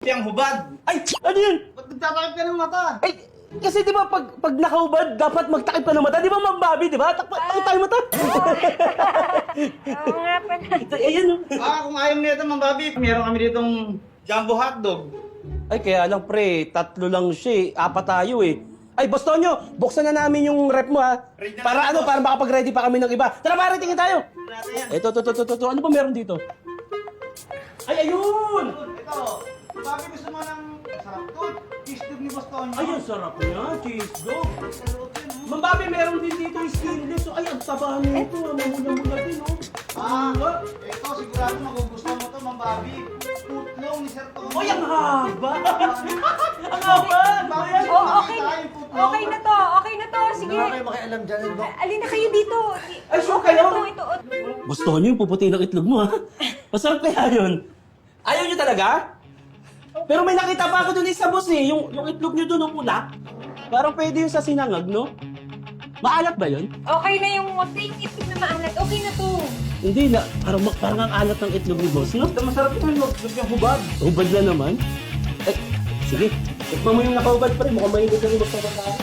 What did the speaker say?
Yang hubad. Ay, ano yun? Ba't nagtatakip ka ng mata? Ay, kasi di ba pag nakaubad, dapat magtakip ka ng mata. Di ba Ma'am di ba? Takip tayo mata. Oo nga pala. Ayan o. Kung ayaw mo nito, Ma'am Bobby, meron kami ditong jumbo hotdog. Ay, kaya lang pre, 3 lang siya eh. 4 tayo eh. Ay, Bostonyo, buksan na namin yung rep mo ha. Ready na Para namin, boss. para makapag-ready pa kami ng iba. Tara pare, tingin tayo. Natin yan. Ito. Ano ba meron dito? Ay, ayun! Ito, Ma'am Bobby, gusto mo ng sarap to? Cheese dog ni Bostonio. Ay, ang sarap niya, cheese dog. Sa loob yun, oh. Ma'am Bobby, meron din dito yung skinless. Ay, ang taba nito. Mamula-mula din, oh. Ito, sigurado magugustuhan mo to, Ma'am Bobby. Putlong ni Sir Tony. Ay, ang haba! Ang haba! Ayan. Oh, okay na to. Sige. Wala kayo makialam dyan, Dok. Alin na kayo dito. Ay, sure Okay kayo? na to, ito. Gusto niyo yung puputi ng itlog mo, ha? Masarap kaya yun. Ayaw niyo talaga? Pero may nakita pa ako dun isa, boss, eh. Yung itlog niyo dun, ang pula. Parang pwede yung sa sinangag, no? Maalat ba yun? Okay na yung wag na yung itlog na maalat. Okay na to. Hindi na. Parang ang alat ng itlog ni boss, no? Ito, masarap ito yung hubad. Hubad na naman. Eh, sige. Tikman mo yung nakahubad pa rin. Mukhang mahilig ka rin magpapakain.